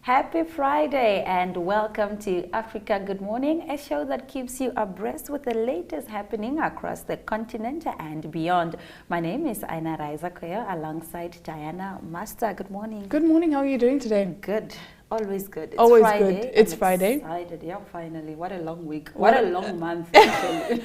Happy Friday and welcome to Africa Good Morning, a show that keeps you abreast with the latest happening across the continent and beyond. My name is Aina Raizakoyo alongside Diana Master. Good morning. Good morning. How are you doing today? Good. Always good. It's Always Friday. good. It's Friday. Excited. Yeah, finally. What a long week. What a long month. Actually.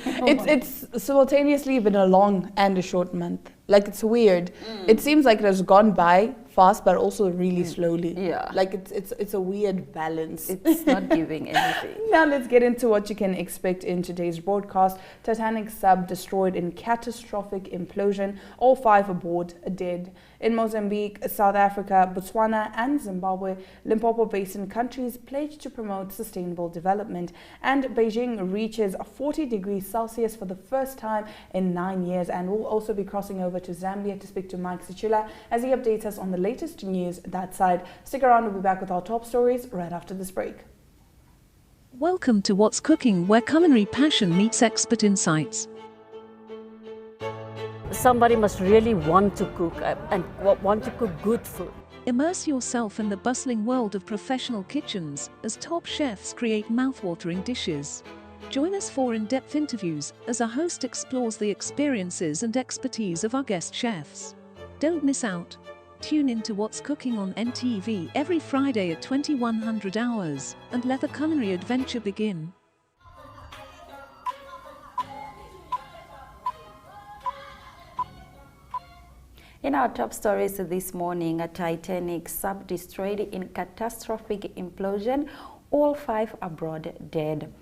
It's simultaneously been a long and a short month. Like, it's weird. It seems like it has gone by fast, but also really slowly. Yeah. Like it's a weird balance. It's not giving anything. Now let's get into what you can expect in today's broadcast. Titanic sub destroyed in catastrophic implosion. All 5 aboard dead. In Mozambique, South Africa, Botswana and Zimbabwe, Limpopo basin countries pledge to promote sustainable development. And Beijing reaches 40 degrees Celsius for the first time in 9 years. And we'll also be crossing over to Zambia to speak to Mike Sichula as he updates us on the latest news that side. Stick around, we'll be back with our top stories right after this break. Welcome to What's Cooking, where culinary passion meets expert insights. Somebody must really want to cook and want to cook good food. Immerse yourself in the bustling world of professional kitchens as top chefs create mouth-watering dishes. Join us for in-depth interviews as our host explores the experiences and expertise of our guest chefs. Don't miss out. Tune in to What's Cooking on NTV every Friday at 2100 hours and let the culinary adventure begin. In our top stories this morning, a Titanic sub destroyed in catastrophic implosion, all 5 aboard dead.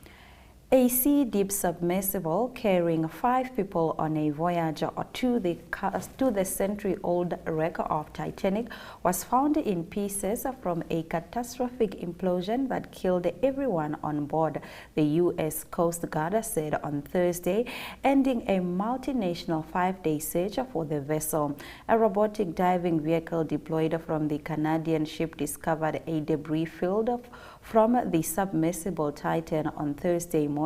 A sea-deep submersible carrying 5 people on a voyage to the century-old wreck of Titanic was found in pieces from a catastrophic implosion that killed everyone on board, the U.S. Coast Guard said on Thursday, ending a multinational 5-day search for the vessel. A robotic diving vehicle deployed from the Canadian ship discovered a debris field from the submersible Titan on Thursday morning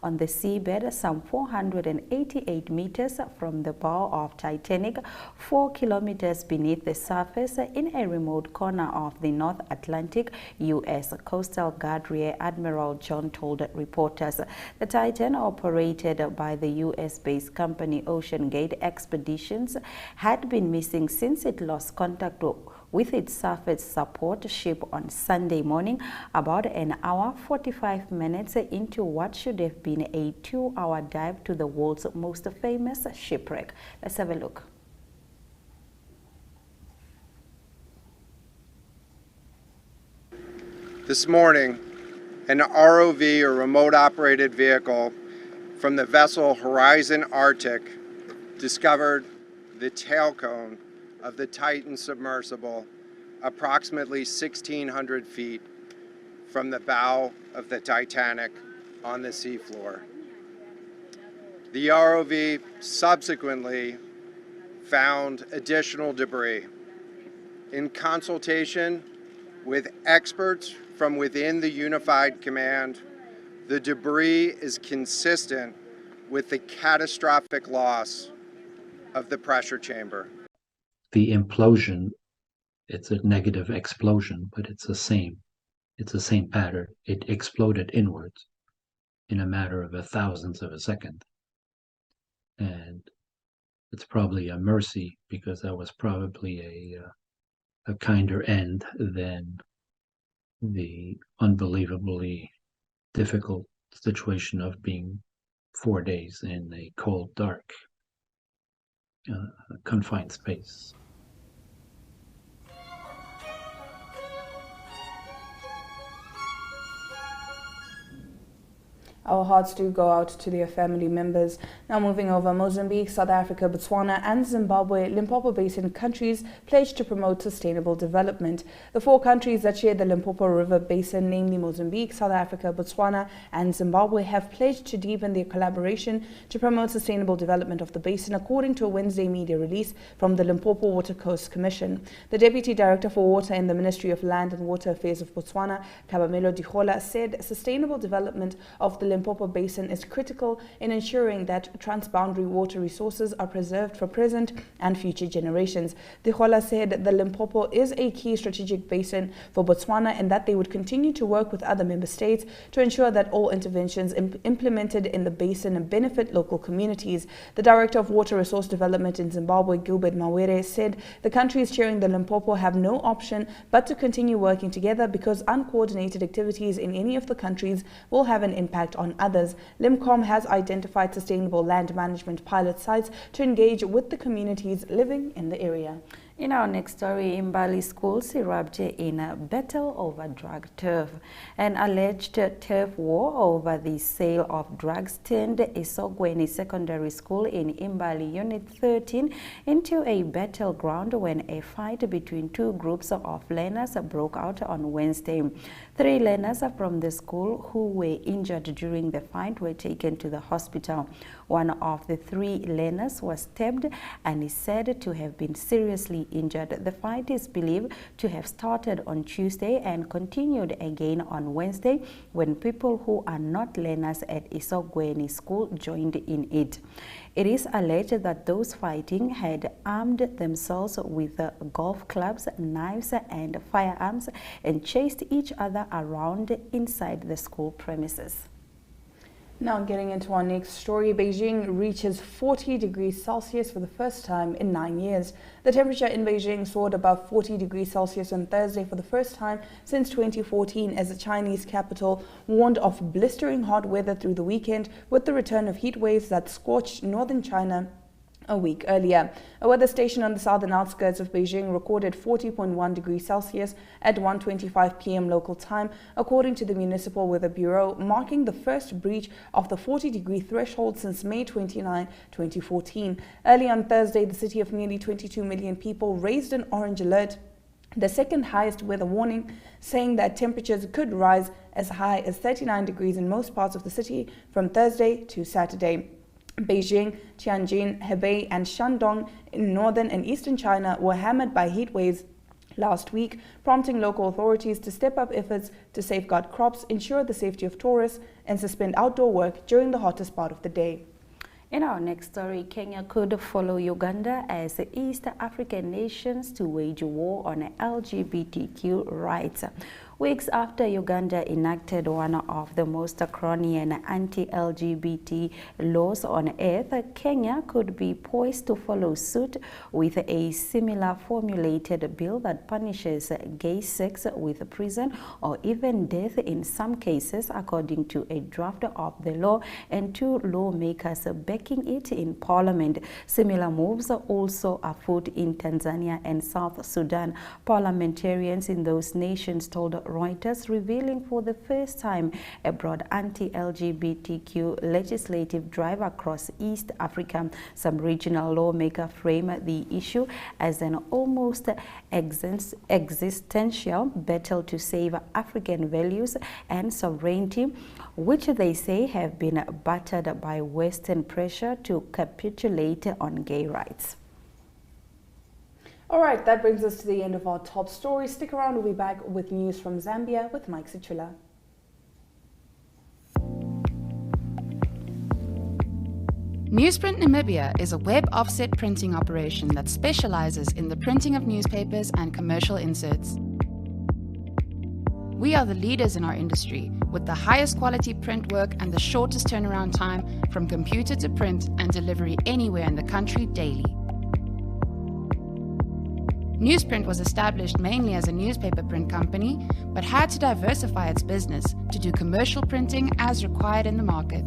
on the seabed, some 488 meters from the bow of Titanic, 4 kilometers beneath the surface in a remote corner of the North Atlantic. U.S. Coastal Guard Rear Admiral John told reporters the Titan, operated by the U.S.-based company OceanGate Expeditions, had been missing since it lost contact with its surface support ship on Sunday morning, about an hour 45 minutes into what should have been a 2-hour dive to the world's most famous shipwreck. Let's have a look. This morning, an ROV, or remote operated vehicle, from the vessel Horizon Arctic discovered the tail cone of the Titan submersible approximately 1,600 feet from the bow of the Titanic on the seafloor. The ROV subsequently found additional debris. In consultation with experts from within the Unified Command, the debris is consistent with the catastrophic loss of the pressure chamber. The implosion, it's a negative explosion, but it's the same pattern. It exploded inwards in a matter of 1,000th of a second. And it's probably a mercy, because that was probably a kinder end than the unbelievably difficult situation of being 4 days in a cold, dark, confined space. Our hearts do go out to their family members. Now moving over, Mozambique, South Africa, Botswana and Zimbabwe, Limpopo basin countries pledged to promote sustainable development. The 4 countries that share the Limpopo River basin, namely Mozambique, South Africa, Botswana and Zimbabwe, have pledged to deepen their collaboration to promote sustainable development of the basin, according to a Wednesday media release from the Limpopo Water Coast Commission. The Deputy Director for Water in the Ministry of Land and Water Affairs of Botswana, Kabamelo Dikgola, said sustainable development of the Limpopo basin is critical in ensuring that transboundary water resources are preserved for present and future generations. Dikgola said the Limpopo is a key strategic basin for Botswana and that they would continue to work with other member states to ensure that all interventions implemented in the basin benefit local communities. The Director of Water Resource Development in Zimbabwe, Gilbert Mawere, said the countries sharing the Limpopo have no option but to continue working together because uncoordinated activities in any of the countries will have an impact on others. Limcom has identified sustainable land management pilot sites to engage with the communities living in the area. In our next story, Imbali Schools erupted in a battle over drug turf. An alleged turf war over the sale of drugs turned Isogweni Secondary School in Imbali Unit 13 into a battleground when a fight between two groups of learners broke out on Wednesday. 3 learners from the school who were injured during the fight were taken to the hospital. One of the 3 learners was stabbed and is said to have been seriously injured. The fight is believed to have started on Tuesday and continued again on Wednesday when people who are not learners at Isogweni School joined in it. It is alleged that those fighting had armed themselves with golf clubs, knives and firearms and chased each other around inside the school premises. Now getting into our next story, Beijing reaches 40 degrees Celsius for the first time in 9 years. The temperature in Beijing soared above 40 degrees Celsius on Thursday for the first time since 2014 as the Chinese capital warned of blistering hot weather through the weekend with the return of heat waves that scorched northern China a week earlier. A weather station on the southern outskirts of Beijing recorded 40.1 degrees Celsius at 1:25 p.m. local time, according to the Municipal Weather Bureau, marking the first breach of the 40-degree threshold since May 29, 2014. Early on Thursday, the city of nearly 22 million people raised an orange alert, the second highest weather warning, saying that temperatures could rise as high as 39 degrees in most parts of the city from Thursday to Saturday. Beijing, Tianjin, Hebei and Shandong in northern and eastern China were hammered by heat waves last week, prompting local authorities to step up efforts to safeguard crops, ensure the safety of tourists and suspend outdoor work during the hottest part of the day. In our next story, Kenya could follow Uganda as East African nations to wage war on LGBTQ rights. Weeks after Uganda enacted one of the most draconian anti-LGBT laws on earth, Kenya could be poised to follow suit with a similar formulated bill that punishes gay sex with prison or even death in some cases, according to a draft of the law and 2 lawmakers backing it in parliament. Similar moves are also afoot in Tanzania and South Sudan. Parliamentarians in those nations told Reuters, revealing for the first time a broad anti-LGBTQ legislative drive across East Africa. Some regional lawmakers frame the issue as an almost existential battle to save African values and sovereignty, which they say have been battered by Western pressure to capitulate on gay rights. All right, that brings us to the end of our top stories. Stick around, we'll be back with news from Zambia with Mike Sichula. Newsprint Namibia is a web offset printing operation that specializes in the printing of newspapers and commercial inserts. We are the leaders in our industry with the highest quality print work and the shortest turnaround time from computer to print and delivery anywhere in the country daily. Newsprint was established mainly as a newspaper print company, but had to diversify its business to do commercial printing as required in the market.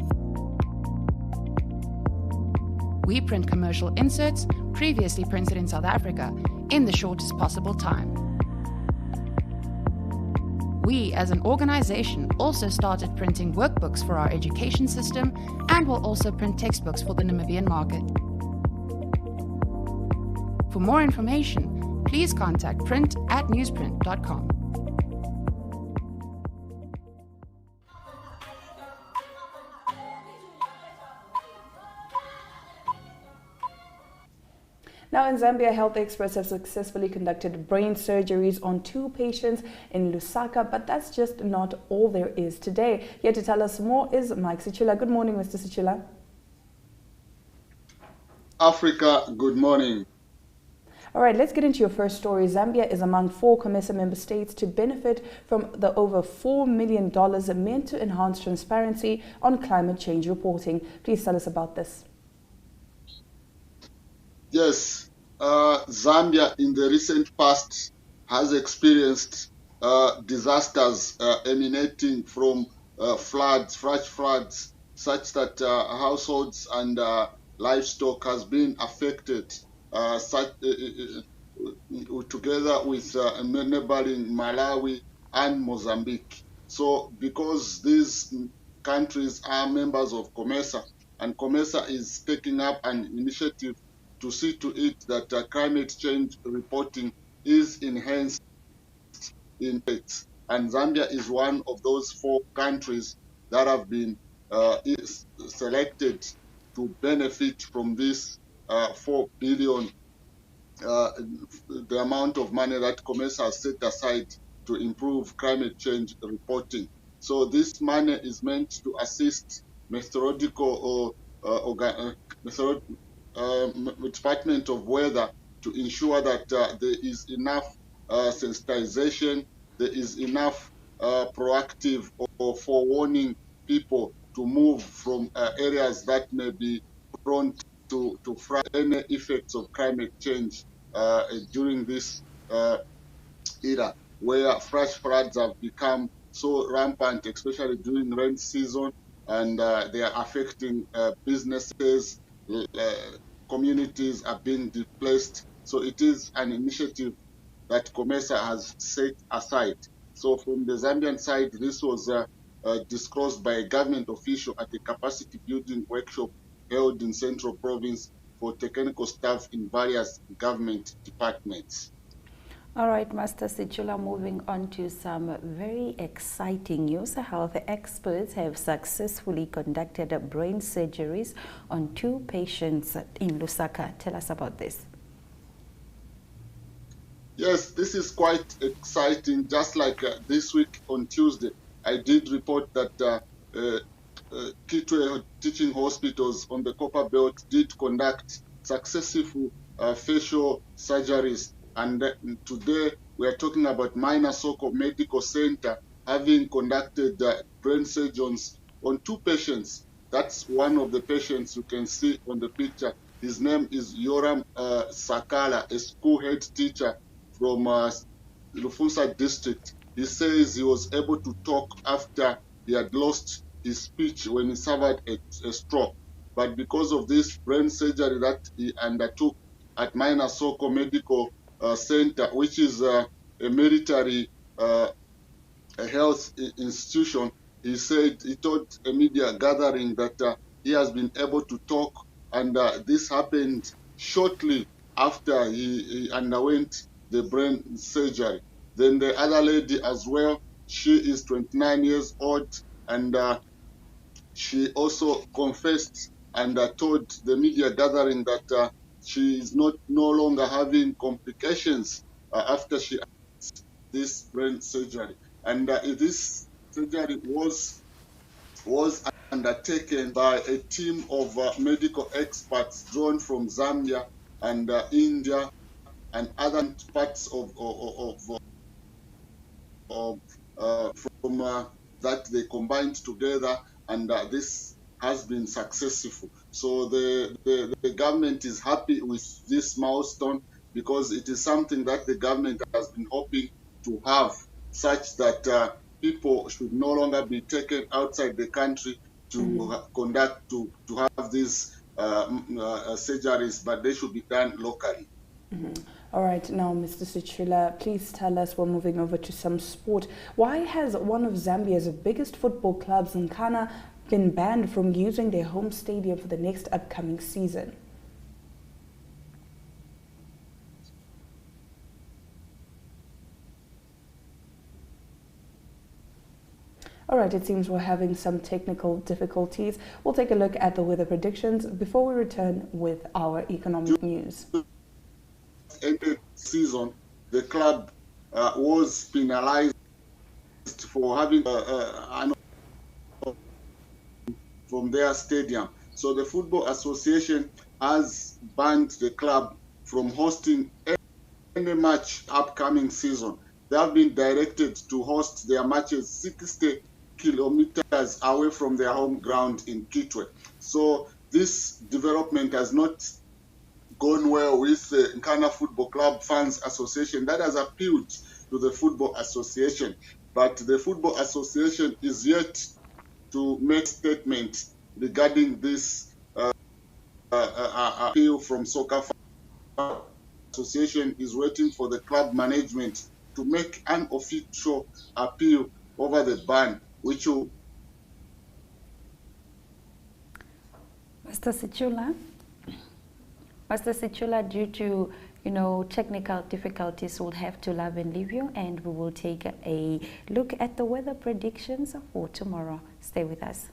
We print commercial inserts previously printed in South Africa in the shortest possible time. We, as an organization, also started printing workbooks for our education system and will also print textbooks for the Namibian market. For more information, please contact print@newsprint.com. Now in Zambia, health experts have successfully conducted brain surgeries on 2 patients in Lusaka, but that's just not all there is today. Here to tell us more is Mike Sichula. Good morning, Mr. Sichula. Africa, good morning. All right, let's get into your first story. Zambia is among 4 COMESA member states to benefit from the over $4 million meant to enhance transparency on climate change reporting. Please tell us about this. Yes, Zambia in the recent past has experienced disasters emanating from floods, flash floods, such that households and livestock has been affected, together with neighboring Malawi and Mozambique. So because these countries are members of COMESA, and COMESA is taking up an initiative to see to it that climate change reporting is enhanced in states. And Zambia is one of those 4 countries that have been selected to benefit from this 4 billion, the amount of money that COMESA has set aside to improve climate change reporting. So this money is meant to assist meteorological Department of Weather to ensure that there is enough sensitization, there is enough proactive or forewarning people to move from areas that may be prone to any effects of climate change during this era, where flash floods have become so rampant, especially during rain season, and they are affecting businesses, communities are being displaced. So it is an initiative that COMESA has set aside. So from the Zambian side, this was disclosed by a government official at a capacity building workshop held in Central Province for technical staff in various government departments. All right, Master Sichula, moving on to some very exciting news. Health experts have successfully conducted brain surgeries on 2 patients in Lusaka. Tell us about this. Yes, this is quite exciting. Just like this week on Tuesday, I did report that Kitwe teaching hospitals on the Copper Belt did conduct successful facial surgeries. And today we are talking about Minor Soko Medical Center having conducted brain surgeons on 2 patients. That's one of the patients you can see on the picture. His name is Yoram Sakala, a school head teacher from Lufunsa district. He says he was able to talk after he had lost his speech when he suffered a stroke. But because of this brain surgery that he undertook at Minor Soko Medical Center, which is a military health institution, he said, he told a media gathering that he has been able to talk, and this happened shortly after he underwent the brain surgery. Then the other lady as well, she is 29 years old, and she also confessed and told the media gathering that she is no longer having complications after she had this brain surgery. And this surgery was undertaken by a team of medical experts drawn from Zambia and India and other parts of that they combined together, and this has been successful. So the government is happy with this milestone, because it is something that the government has been hoping to have, such that people should no longer be taken outside the country to to have these surgeries, but they should be done locally. All right, now, Mr. Sichula, please tell us, we're moving over to some sport. Why has one of Zambia's biggest football clubs, Nkana, been banned from using their home stadium for the next upcoming season? All right, it seems we're having some technical difficulties. We'll take a look at the weather predictions before we return with our economic news. ended season, the club was penalized for having from their stadium. So the Football Association has banned the club from hosting any match upcoming season. They have been directed to host their matches 60 kilometers away from their home ground in Kitwe. So this development has not gone well with the Nkana Football Club Fans Association. That has appealed to the Football Association. But the Football Association is yet to make a statement regarding this appeal from Soccer Fans Association is waiting for the club management to make an official appeal over the ban, which will... Mr. Sichula, due to technical difficulties, we'll have to love and leave you, and we will take a look at the weather predictions for tomorrow. Stay with us.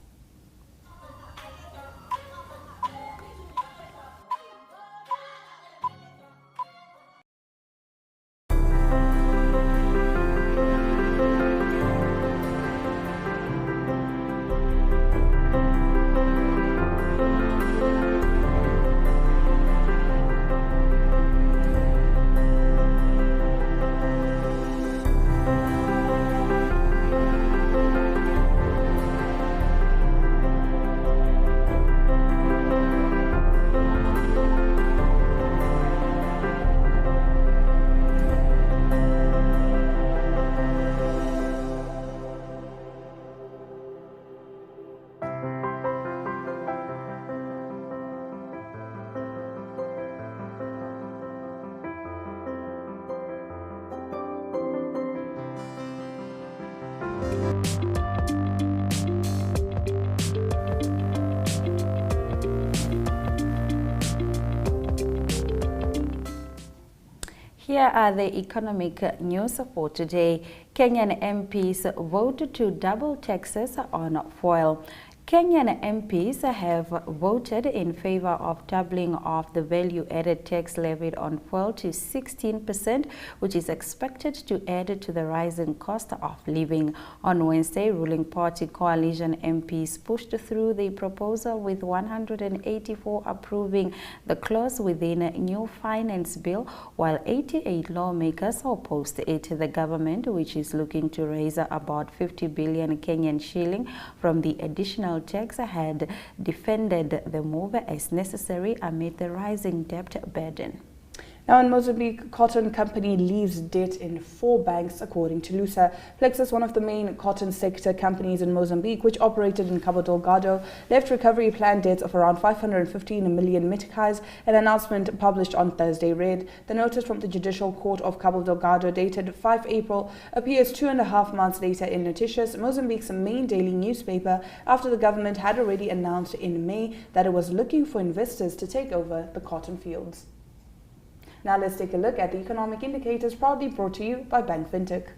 Here are the economic news for today. Kenyan MPs vote to double taxes on fuel. Kenyan MPs have voted in favor of doubling of the value-added tax levied on fuel to 16%, which is expected to add to the rising cost of living. On Wednesday, ruling party coalition MPs pushed through the proposal with 184 approving the clause within a new finance bill, while 88 lawmakers opposed it. The government, which is looking to raise about 50 billion Kenyan shilling from the additional tax, had defended the move as necessary amid the rising debt burden. Now in Mozambique, cotton company leaves debt in 4 banks, according to Lusa. Plexus, one of the main cotton sector companies in Mozambique, which operated in Cabo Delgado, left recovery plan debts of around 515 million meticais. An announcement published on Thursday read, the notice from the Judicial Court of Cabo Delgado dated 5 April appears 2.5 months later in Noticias, Mozambique's main daily newspaper, after the government had already announced in May that it was looking for investors to take over the cotton fields. Now let's take a look at the economic indicators, proudly brought to you by Bank Fintech.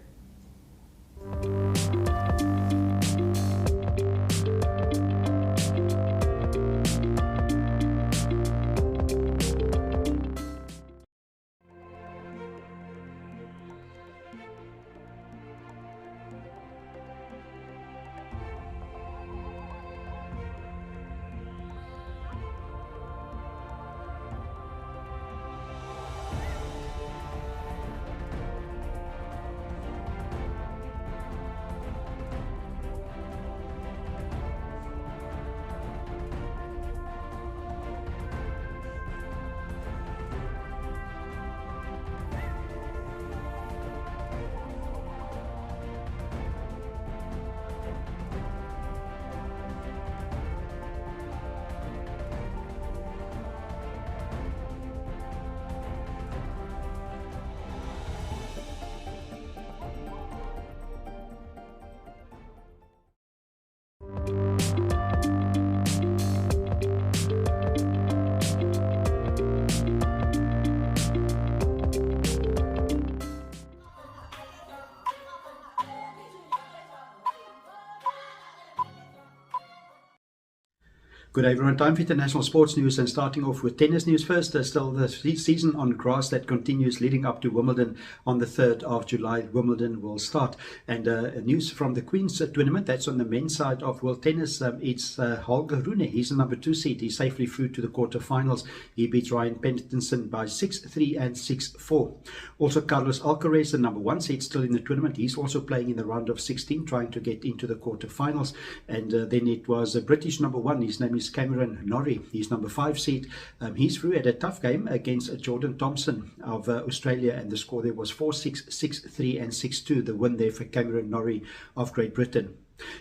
Good day everyone, time for international sports news and starting off with tennis news first. Still the season on grass that continues leading up to Wimbledon on the 3rd of July. Wimbledon will start. And news from the Queen's tournament, that's on the men's side of world tennis. It's Holger Rune, he's the number 2 seed. He's safely through to the quarterfinals. He beats Ryan Pentonson by 6-3 and 6-4. Also Carlos Alcaraz, the number 1 seed, still in the tournament. He's also playing in the round of 16, trying to get into the quarterfinals. And then it was a British number 1, his name is Cameron Norrie. He's number 5 seed. He's through at a tough game against Jordan Thompson of Australia, and the score there was 4-6, 6-3 and 6-2, the win there for Cameron Norrie of Great Britain.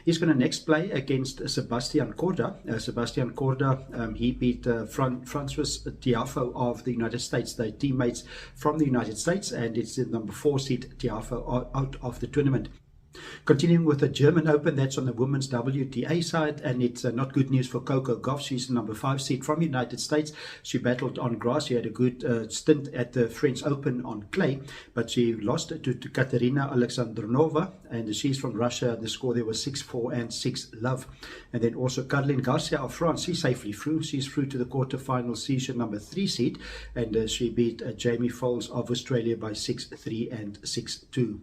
He's going to next play against Sebastian Korda. Sebastian Korda, he beat Francois Tiafoe of the United States. They're teammates from the United States, and it's the number 4 seed Tiafoe out of the tournament. Continuing with the German Open, that's on the women's WTA side, and it's not good news for Coco Gauff. She's the number 5 seed from the United States. She battled on grass. She had a good stint at the French Open on clay, but she lost to Katerina Alexandrova, and she's from Russia. The score there was 6-4 and 6-love. And then also Caroline Garcia of France, she's safely through. She's through to the quarterfinals. She's number 3 seed, and she beat Jamie Foles of Australia by 6-3 and 6-2.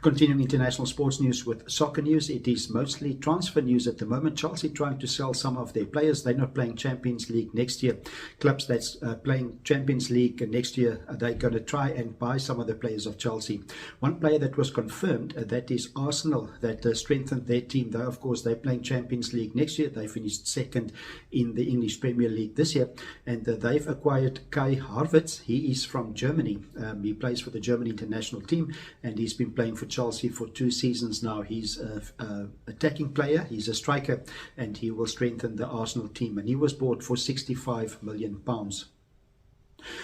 Continuing international sports news with soccer news, it is mostly transfer news at the moment. Chelsea trying to sell some of their players. They're not playing Champions League next year. Clubs that's playing Champions League next year, they're going to try and buy some of the players of Chelsea. One player that was confirmed, that is Arsenal, that strengthened their team. Though, of course, they're playing Champions League next year. They finished 2nd in the English Premier League this year. And they've acquired Kai Havertz. He is from Germany. He plays for the German international team, and he's been playing for Chelsea for 2 seasons now. He's an attacking player, he's a striker, and he will strengthen the Arsenal team, and he was bought for £65 million.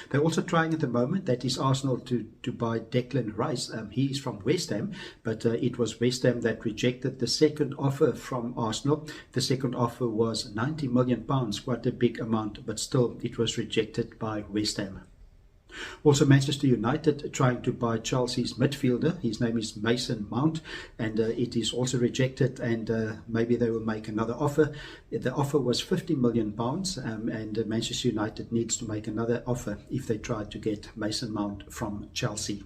They're also trying at the moment, that is Arsenal, to buy Declan Rice. He's from West Ham, but it was West Ham that rejected the second offer from Arsenal. The second offer was £90 million, quite a big amount, but still it was rejected by West Ham. Also, Manchester United trying to buy Chelsea's midfielder. His name is Mason Mount, and it is also rejected, and maybe they will make another offer. The offer was £50 million, and Manchester United needs to make another offer if they try to get Mason Mount from Chelsea.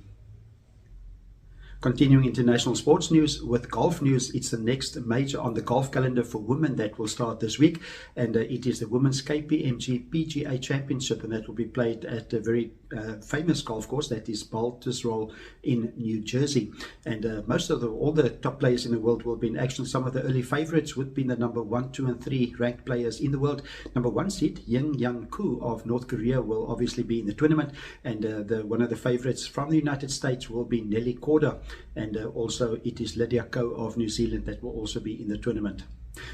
Continuing international sports news with golf news, it's the next major on the golf calendar for women that will start this week, and it is the Women's KPMG PGA Championship, and that will be played at a very famous golf course, that is Baltusrol in New Jersey. And most of all the top players in the world will be in action. Some of the early favorites would be the number 1, 2 and 3 ranked players in the world. Number 1 seed Yin Yang Koo of North Korea will obviously be in the tournament, and one of the favorites from the United States will be Nelly Korda. And also it is Lydia Ko of New Zealand that will also be in the tournament.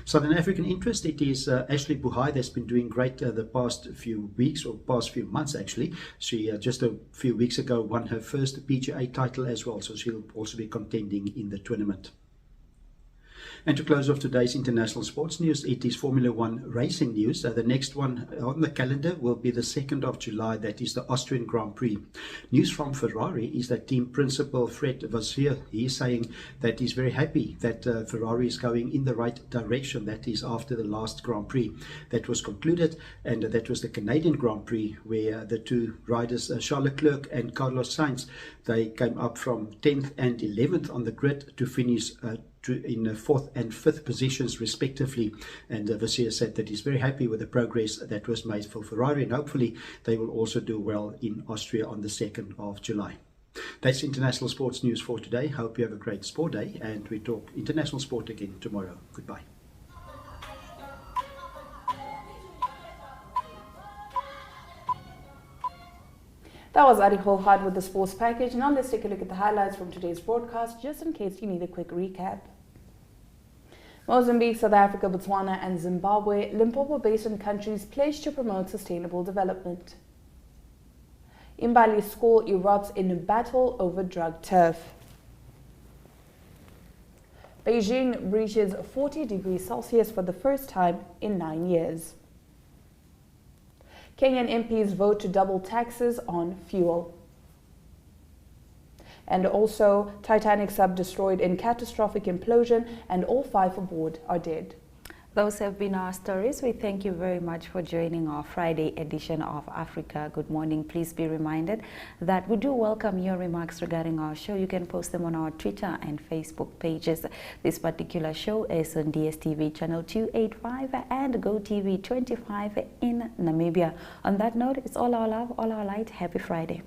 Southern African interest, it is Ashley Buhai that's been doing great the past few weeks, or past few months actually. She just a few weeks ago won her first PGA title as well, so she'll also be contending in the tournament. And to close off today's international sports news, it is Formula 1 racing news. The next one on the calendar will be the 2nd of July. That is the Austrian Grand Prix. News from Ferrari is that team principal Fred Vasseur, he is saying that he's very happy that Ferrari is going in the right direction. That is after the last Grand Prix that was concluded, and that was the Canadian Grand Prix, where the 2 riders, Charles Leclerc and Carlos Sainz, they came up from 10th and 11th on the grid to finish in 4th and 5th positions respectively. And Vasseur said that he's very happy with the progress that was made for Ferrari, and hopefully they will also do well in Austria on the 2nd of July. That's international sports news for today. Hope you have a great sport day, and we talk international sport again tomorrow. Goodbye. That was Adi Holhard with the sports package. Now let's take a look at the highlights from today's broadcast, just in case you need a quick recap. Mozambique, South Africa, Botswana and Zimbabwe, Limpopo basin countries pledge to promote sustainable development. Imbali School erupts in a battle over drug turf. Beijing reaches 40 degrees Celsius for the first time in 9 years. Kenyan MPs vote to double taxes on fuel. And also, Titanic sub destroyed in catastrophic implosion, and all 5 aboard are dead. Those have been our stories. We thank you very much for joining our Friday edition of Africa Good Morning. Please be reminded that we do welcome your remarks regarding our show. You can post them on our Twitter and Facebook pages. This particular show is on DSTV channel 285 and GoTV 25 in Namibia. On that note, it's all our love, all our light. Happy Friday.